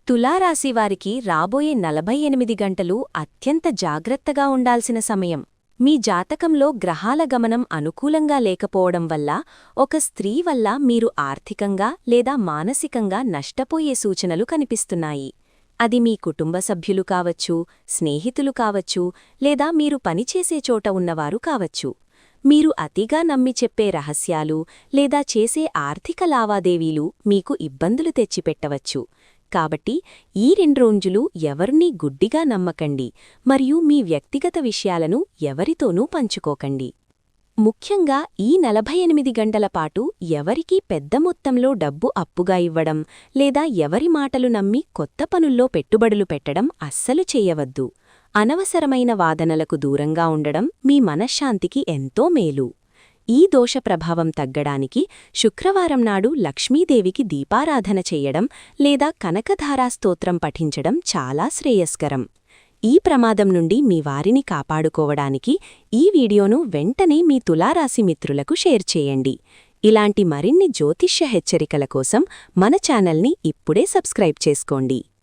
తులారాశివారికి రాబోయే 48 గంటలు అత్యంత జాగ్రత్తగా ఉండాల్సిన సమయం. మీ జాతకంలో గ్రహాల గమనం అనుకూలంగా లేకపోవడం వల్ల ఒక స్త్రీ వల్ల మీరు ఆర్థికంగా లేదా మానసికంగా నష్టపోయే సూచనలు కనిపిస్తున్నాయి. అది మీ కుటుంబ సభ్యులు కావచ్చు, స్నేహితులు కావచ్చు, లేదా మీరు పనిచేసే చోట ఉన్నవారు కావచ్చు. మీరు అతిగా నమ్మి చెప్పే రహస్యాలు లేదా చేసే ఆర్థిక లావాదేవీలు మీకు ఇబ్బందులు తెచ్చిపెట్టవచ్చు. కాబట్టి ఈ 2 రోజులు ఎవరినీ గుడ్డిగా నమ్మకండి మరియు మీ వ్యక్తిగత విషయాలను ఎవరితోనూ పంచుకోకండి. ముఖ్యంగా ఈ 48 గంటల పాటు ఎవరికీ పెద్ద మొత్తంలో డబ్బు అప్పుగా ఇవ్వడం లేదా ఎవరి మాటలు నమ్మి కొత్త పనుల్లో పెట్టుబడులు పెట్టడం అస్సలు చేయవద్దు. అనవసరమైన వాదనలకు దూరంగా ఉండడం మీ మనశ్శాంతికి ఎంతో మేలు. ఈ దోష ప్రభావం తగ్గడానికి శుక్రవారం నాడు లక్ష్మీదేవికి దీపారాధన చెయ్యడం లేదా కనకధారా స్తోత్రం పఠించడం చాలా శ్రేయస్కరం. ఈ ప్రమాదం నుండి మీ వారిని కాపాడుకోవడానికి ఈ వీడియోను వెంటనే మీ తులారాశి మిత్రులకు షేర్ చేయండి. ఇలాంటి మరిన్ని జ్యోతిష్య హెచ్చరికల కోసం మన ఛానల్ని ఇప్పుడే సబ్స్క్రైబ్ చేసుకోండి.